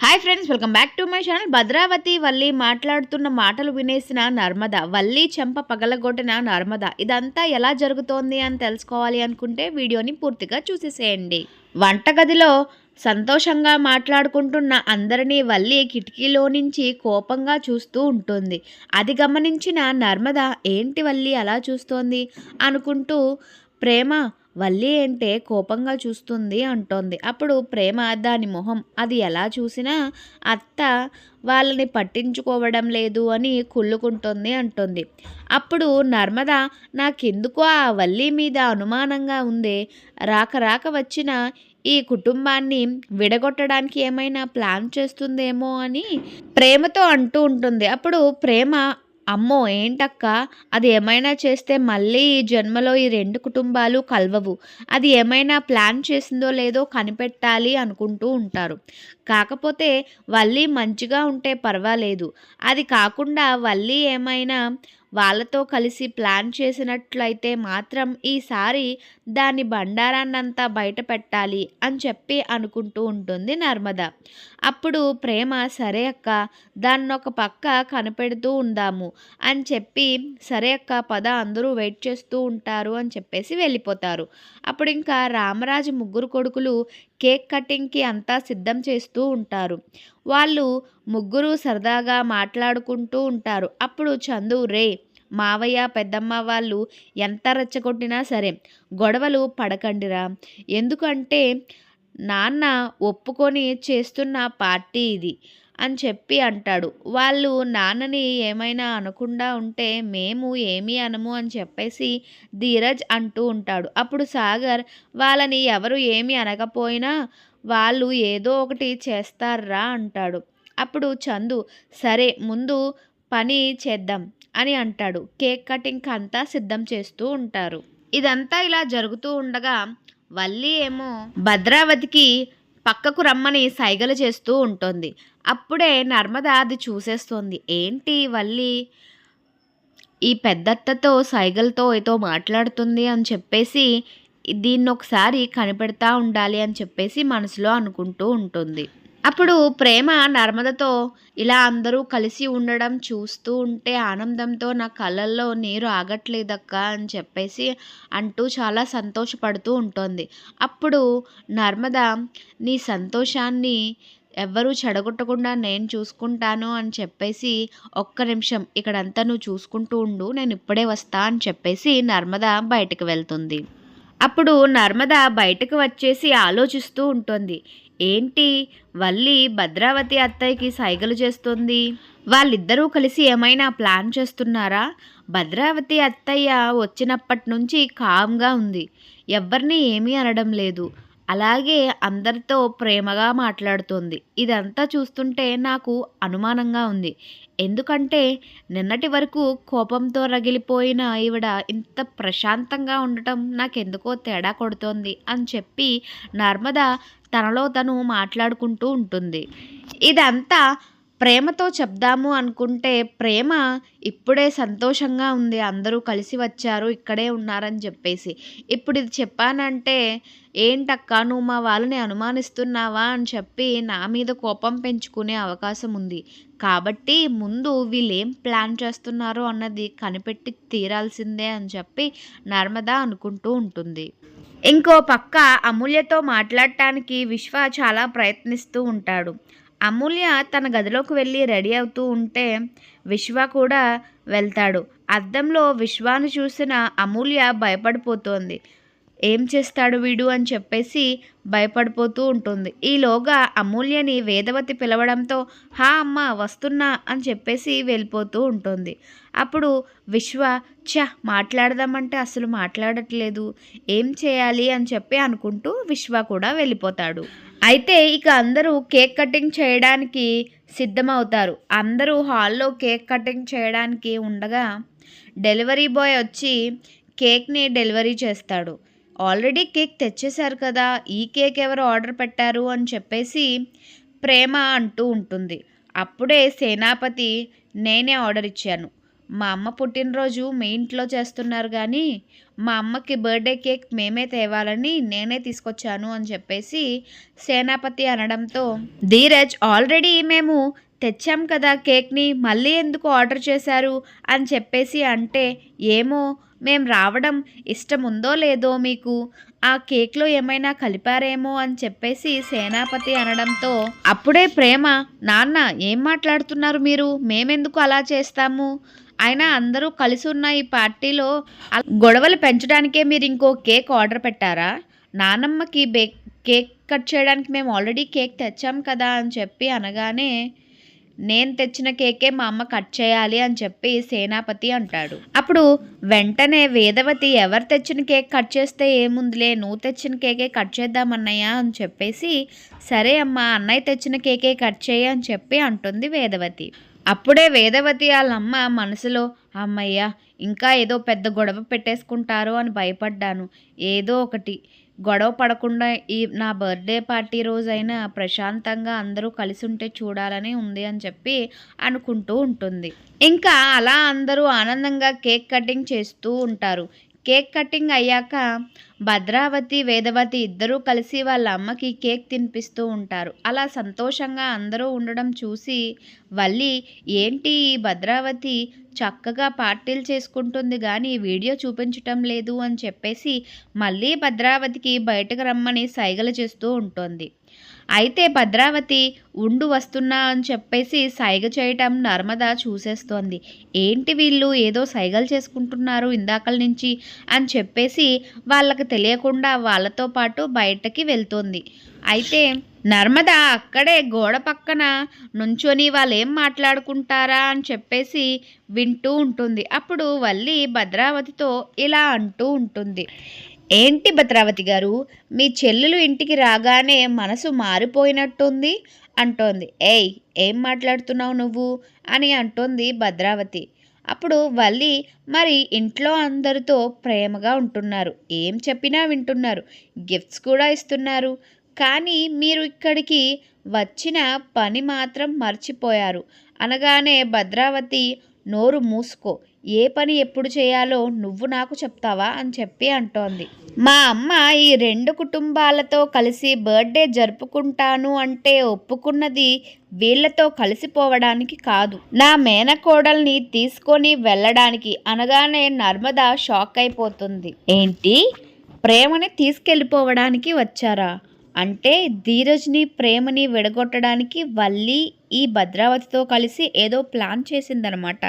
Hi friends, welcome back to my channel. Bhadravati Valli మాట్లాడుతున్న మాటలు వినేసిన నర్మద, వల్లి చెంప పగలగొట్టిన నర్మద, ఇదంతా ఎలా జరుగుతోంది అని తెలుసుకోవాలి అనుకుంటే వీడియోని పూర్తిగా చూసేసేయండి. వంటగదిలో సంతోషంగా మాట్లాడుకుంటున్న అందరినీ వల్లి కిటికీలో నుంచి కోపంగా చూస్తూ ఉంటుంది. అది గమనించిన నర్మద, ఏంటి వల్లి అలా చూస్తోంది అనుకుంటూ, ప్రేమ వల్లి అంటే కోపంగా చూస్తుంది అంటోంది. అప్పుడు ప్రేమ దాని మొహం అది ఎలా చూసినా అత్త వాళ్ళని పట్టించుకోవడం లేదు అని కుళ్ళుకుంటుంది అంటుంది. అప్పుడు నర్మద, నాకెందుకో ఆ వల్లి మీద అనుమానంగా ఉందే, రాక రాక వచ్చిన ఈ కుటుంబాన్ని విడగొట్టడానికి ఏమైనా ప్లాన్ చేస్తుందేమో అని ప్రేమతో అంటూ ఉంటుంది. అప్పుడు ప్రేమ, అమ్మో ఏంటక్క, అది ఏమైనా చేస్తే మళ్ళీ ఈ జన్మలో ఈ 2 కుటుంబాలు కలవవు. అది ఏమైనా ప్లాన్ చేసిందో లేదో కనిపెట్టాలి అనుకుంటూ ఉంటారు. కాకపోతే వల్లి మంచిగా ఉంటే పర్వాలేదు. అది కాకుండా వల్లి ఏమైనా వాళ్ళతో కలిసి ప్లాన్ చేసినట్లయితే మాత్రం ఈసారి దాని బండారాన్నంతా బయట పెట్టాలి అని చెప్పి అనుకుంటూ ఉంటుంది నర్మద. అప్పుడు ప్రేమ, సరే అక్క, దాన్నొక పక్క కనిపెడుతూ ఉందాము అని చెప్పి, సరే అక్క పద, అందరూ వెయిట్ చేస్తూ ఉంటారు అని చెప్పేసి వెళ్ళిపోతారు. అప్పుడు ఇంకా రామరాజు ముగ్గురు కొడుకులు కేక్ కటింగ్కి అంతా సిద్ధం చేస్తూ ఉంటారు. వాళ్ళు ముగ్గురు సరదాగా మాట్లాడుకుంటూ ఉంటారు. అప్పుడు చందు, రే మావయ్య పెద్దమ్మ వాళ్ళు ఎంత రెచ్చగొట్టినా సరే గొడవలు పడకండిరా, ఎందుకంటే నాన్న ఒప్పుకొని చేస్తున్న పార్టీ ఇది అని చెప్పి అంటాడు. వాళ్ళు నాన్నని ఏమైనా అనకుండా ఉంటే మేము ఏమీ అనము అని చెప్పేసి ధీరజ్ అంటూ ఉంటాడు. అప్పుడు సాగర్, వాళ్ళని ఎవరు ఏమీ అనకపోయినా వాళ్ళు ఏదో ఒకటి చేస్తారా అంటాడు. అప్పుడు చందు, సరే ముందు పని చేద్దాం అని అంటాడు. కేక్ కటింగ్ అంతా సిద్ధం చేస్తూ ఉంటారు. ఇదంతా ఇలా జరుగుతూ ఉండగా వల్లి ఏమో భద్రావతికి పక్కకు రమ్మని సైగలు చేస్తూ ఉంటుంది. అప్పుడే నర్మద అది చూసేస్తోంది. ఏంటి వల్లి ఈ పెద్దత్తతో సైగలతో ఏదో మాట్లాడుతుంది అని చెప్పేసి దీన్ని ఒకసారి కనిపెడతా ఉండాలి అని చెప్పేసి మనసులో అనుకుంటూ ఉంటుంది. అప్పుడు ప్రేమ నర్మదతో, ఇలా అందరూ కలిసి ఉండడం చూస్తూ ఉంటే ఆనందంతో నా కళ్ళల్లో నీరు ఆగట్లేదక్క అని చెప్పేసి అంటూ చాలా సంతోషపడుతూ ఉంటుంది. అప్పుడు నర్మద, నీ సంతోషాన్ని ఎవ్వరూ చెడగొట్టకుండా నేను చూసుకుంటాను అని చెప్పేసి, ఒక్క నిమిషం ఇక్కడంతా నువ్వు చూసుకుంటూ ఉండు, నేను ఇప్పుడే వస్తా అని చెప్పేసి నర్మద బయటకు వెళ్తుంది. అప్పుడు నర్మద బయటకు వచ్చేసి ఆలోచిస్తూ ఉంటుంది. ఏంటి వల్లి భద్రావతి అత్తయ్యకి సైగలు చేస్తుంది, వాళ్ళిద్దరూ కలిసి ఏమైనా ప్లాన్ చేస్తున్నారా? భద్రావతి అత్తయ్య వచ్చినప్పటి నుంచి కామ్గా ఉంది, ఎవ్వరిని ఏమీ అనడం లేదు, అలాగే అందరితో ప్రేమగా మాట్లాడుతోంది. ఇదంతా చూస్తుంటే నాకు అనుమానంగా ఉంది. ఎందుకంటే నిన్నటి వరకు కోపంతో రగిలిపోయిన ఈవిడ ఇంత ప్రశాంతంగా ఉండటం నాకెందుకో తేడా కొడుతోంది అని చెప్పి నర్మద తనలో తను మాట్లాడుకుంటూ ఉంటుంది. ఇదంతా ప్రేమతో చెప్దాము అనుకుంటే ప్రేమ ఇప్పుడే సంతోషంగా ఉంది, అందరూ కలిసి వచ్చారు, ఇక్కడే ఉన్నారని చెప్పేసి. ఇప్పుడు ఇది చెప్పానంటే, ఏంటక్క నువ్వు మా వాళ్ళని అనుమానిస్తున్నావా అని చెప్పి నా మీద కోపం పెంచుకునే అవకాశం ఉంది. కాబట్టి ముందు వీళ్ళేం ప్లాన్ చేస్తున్నారో అన్నది కనిపెట్టి తీరాల్సిందే అని చెప్పి నర్మద అనుకుంటూ ఉంటుంది. ఇంకో పక్క అమూల్యతో మాట్లాడటానికి విశ్వ చాలా ప్రయత్నిస్తూ ఉంటాడు. అమూల్య తన గదిలోకి వెళ్ళి రెడీ అవుతూ ఉంటే విశ్వ కూడా వెళ్తాడు. అద్దంలో విశ్వాన్ని చూసిన అమూల్య భయపడిపోతోంది. ఏం చేస్తాడు వీడు అని చెప్పేసి భయపడిపోతూ ఉంటుంది. ఈలోగా అమూల్యని వేదవతి పిలవడంతో, హా అమ్మ వస్తున్నా అని చెప్పేసి వెళ్ళిపోతూ ఉంటుంది. అప్పుడు విశ్వ, మాట్లాడదామంటే అసలు మాట్లాడట్లేదు, ఏం చేయాలి అని చెప్పి అనుకుంటూ విశ్వ కూడా వెళ్ళిపోతాడు. అయితే ఇక అందరూ కేక్ కటింగ్ చేయడానికి సిద్ధమవుతారు. అందరూ హాల్లో కేక్ కటింగ్ చేయడానికి ఉండగా డెలివరీ బాయ్ వచ్చి కేక్ని డెలివరీ చేస్తాడు. ఆల్రెడీ కేక్ తెచ్చేశారు కదా, ఈ కేక్ ఎవరు ఆర్డర్ పెట్టారు అని చెప్పేసి ప్రేమ అంటూ ఉంటుంది. అప్పుడే సేనాపతి, నేనే ఆర్డర్ ఇచ్చాను, మా అమ్మ పుట్టినరోజు మీ ఇంట్లో చేస్తున్నారు కానీ మా అమ్మకి బర్త్డే కేక్ మేమే తేవాలని నేనే తీసుకొచ్చాను అని చెప్పేసి సేనాపతి అనడంతో, ధీరజ్ ఆల్రెడీ మేము తెచ్చాం కదా కేక్ని, మళ్ళీ ఎందుకు ఆర్డర్ చేశారు అని చెప్పేసి అంటే, ఏమో మేము రావడం ఇష్టం ఉందో లేదో మీకు, ఆ కేక్లో ఏమైనా కలిపారేమో అని చెప్పేసి సేనాపతి అనడంతో, అప్పుడే ప్రేమ, నాన్న ఏం మాట్లాడుతున్నారు మీరు, మేమెందుకు అలా చేస్తాము, అయినా అందరూ కలిసి ఉన్న ఈ పార్టీలో గొడవలు పెంచడానికే మీరు ఇంకో కేక్ ఆర్డర్ పెట్టారా, నానమ్మకి కేక్ కట్ చేయడానికి మేము ఆల్రెడీ కేక్ తెచ్చాం కదా అని చెప్పి అనగానే, నేను తెచ్చిన కేకే మా అమ్మ కట్ చేయాలి అని చెప్పి సేనాపతి అంటాడు. అప్పుడు వెంటనే వేదవతి, ఎవరు తెచ్చిన కేక్ కట్ చేస్తే ఏముందిలే, నువ్వు తెచ్చిన కేకే కట్ చేద్దామన్నయ్య అని చెప్పేసి, సరే అమ్మ అన్నయ్య తెచ్చిన కేకే కట్ చేయి అని చెప్పి అంటుంది వేదవతి. అప్పుడే వేదవతి వాళ్ళమ్మ మనసులో, అమ్మయ్య ఇంకా ఏదో పెద్ద గొడవ పెట్టేసుకుంటారు అని భయపడ్డాను, ఏదో ఒకటి గొడవ పడకుండా ఈ నా బర్త్డే పార్టీ రోజైనా ప్రశాంతంగా అందరూ కలిసి ఉంటే చూడాలని ఉంది అని చెప్పి అనుకుంటూ ఉంటుంది. ఇంకా అలా అందరూ ఆనందంగా కేక్ కటింగ్ చేస్తూ ఉంటారు. కేక్ కటింగ్ అయ్యాక భద్రావతి, వేదవతి ఇద్దరూ కలిసి వాళ్ళ అమ్మకి కేక్ తినిపిస్తూ ఉంటారు. అలా సంతోషంగా అందరూ ఉండడం చూసి వల్లి, ఏంటి ఈ భద్రావతి చక్కగా పార్టీలు చేసుకుంటుంది కానీ వీడియో చూపించటం లేదు అని చెప్పేసి మళ్ళీ భద్రావతికి బయటకు రమ్మని సైగలు చేస్తూ ఉంటుంది. అయితే భద్రావతి ఉండు వస్తున్నా అని చెప్పేసి సైగ చేయటం నర్మద చూసేస్తోంది. ఏంటి వీళ్ళు ఏదో సైగలు చేసుకుంటున్నారు ఇందాకల నుంచి అని చెప్పేసి వాళ్ళకి తెలియకుండా వాళ్ళతో పాటు బయటకి వెళ్తుంది. అయితే నర్మద అక్కడే గోడ పక్కన నుంచొని వాళ్ళు ఏం మాట్లాడుకుంటారా అని చెప్పేసి వింటూ ఉంటుంది. అప్పుడు వల్లి భద్రావతితో ఇలా అంటూ ఉంటుంది, ఏంటి భద్రావతి గారు, మీ చెల్లెలు ఇంటికి రాగానే మనసు మారిపోయినట్టుంది అంటోంది. ఏయ్ ఏం మాట్లాడుతున్నావు నువ్వు అని అంటోంది భద్రావతి. అప్పుడు వల్లి, మరి ఇంట్లో అందరితో ప్రేమగా ఉంటున్నారు, ఏం చెప్పినా వింటున్నారు, గిఫ్ట్స్ కూడా ఇస్తున్నారు, కానీ మీరు ఇక్కడికి వచ్చిన పని మాత్రం మర్చిపోయారు అనగానే భద్రావతి, నోరు మూసుకో, ఏ పని ఎప్పుడు చేయాలో నువ్వు నాకు చెప్తావా అని చెప్పి అంటోంది. మా అమ్మ ఈ 2 కుటుంబాలతో కలిసి బర్త్డే జరుపుకుంటాను అంటే ఒప్పుకున్నది వీళ్ళతో కలిసిపోవడానికి కాదు, నా మేనకోడల్ని తీసుకొని వెళ్ళడానికి అనగానే నర్మద షాక్ అయిపోతుంది. ఏంటి, ప్రేమని తీసుకెళ్ళిపోవడానికి వచ్చారా అంటే ధీరజ్ని ప్రేమని విడగొట్టడానికి వల్లి ఈ భద్రావతితో కలిసి ఏదో ప్లాన్ చేసిందనమాట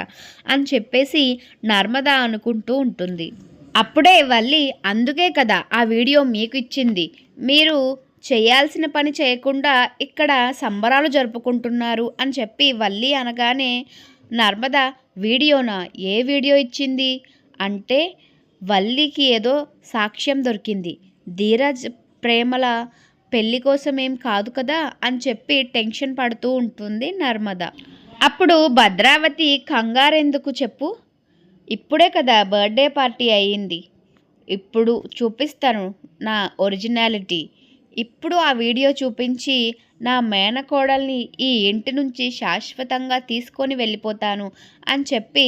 అని చెప్పేసి నర్మద అనుకుంటూ ఉంటుంది. అప్పుడే వల్లి, అందుకే కదా ఆ వీడియో మీకు ఇచ్చింది, మీరు చేయాల్సిన పని చేయకుండా ఇక్కడ సంబరాలు జరుపుకుంటున్నారు అని చెప్పి వల్లి అనగానే నర్మద, వీడియోనా, ఏ వీడియో ఇచ్చింది అంటే, వల్లికి ఏదో సాక్ష్యం దొరికింది, ధీరజ్ ప్రేమల పెళ్లి కోసం ఏం కాదు కదా అని చెప్పి టెన్షన్ పడుతూ ఉంటుంది నర్మద. అప్పుడు భద్రావతి, కంగారెందుకు చెప్పు, ఇప్పుడే కదా బర్త్డే పార్టీ అయ్యింది, ఇప్పుడు చూపిస్తాను నా ఒరిజినాలిటీ, ఇప్పుడు ఆ వీడియో చూపించి నా మేనకోడల్ని ఈ ఇంటి నుంచి శాశ్వతంగా తీసుకొని వెళ్ళిపోతాను అని చెప్పి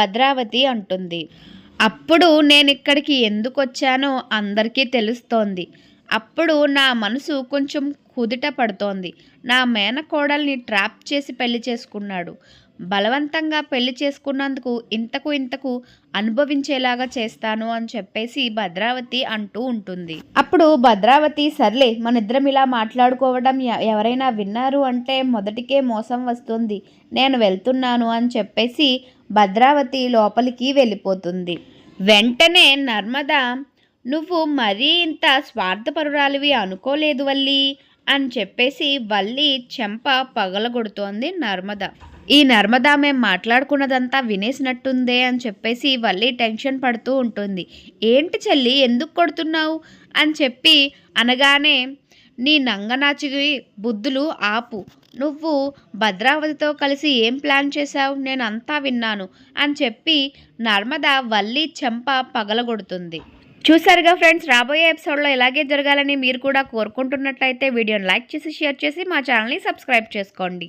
భద్రావతి అంటుంది. అప్పుడు నేను ఇక్కడికి ఎందుకు వచ్చానో అందరికీ తెలుస్తోంది, అప్పుడు నా మనసు కొంచెం కుదుట పడుతోంది, నా మేనకోడల్ని ట్రాప్ చేసి పెళ్లి చేసుకున్నాడు, బలవంతంగా పెళ్లి చేసుకున్నందుకు ఇంతకు అనుభవించేలాగా చేస్తాను అని చెప్పేసి భద్రావతి అంటూ ఉంటుంది. అప్పుడు భద్రావతి, సర్లే మనిద్దరం ఇలా మాట్లాడుకోవడం ఎవరైనా విన్నారు అంటే మొదటికే మోసం వస్తుంది, నేను వెళ్తున్నాను అని చెప్పేసి భద్రావతి లోపలికి వెళ్ళిపోతుంది. వెంటనే నర్మద, నువ్వు మరీ ఇంత స్వార్థపరురాలివి అనుకోలేదు వల్లి అని చెప్పేసి వల్లి చెంప పగలగొడుతోంది నర్మద. ఈ నర్మద మేము మాట్లాడుకున్నదంతా వినేసినట్టుందే అని చెప్పేసి వల్లి టెన్షన్ పడుతూ ఉంటుంది. ఏంటి చెల్లి ఎందుకు కొడుతున్నావు అని చెప్పి అనగానే, నీ నంగనాచి బుద్ధులు ఆపు, నువ్వు భద్రావతితో కలిసి ఏం ప్లాన్ చేశావు, నేను అంతా విన్నాను అని చెప్పి నర్మద వల్లి చెంప పగలగొడుతుంది. చూసారుగా ఫ్రెండ్స్, రాబోయే ఎపిసోడ్లో ఇలాగే జరగాలని మీరు కూడా కోరుకుంటున్నట్లయితే వీడియోని లైక్ చేసి షేర్ చేసి మా ఛానల్ని సబ్స్క్రైబ్ చేసుకోండి.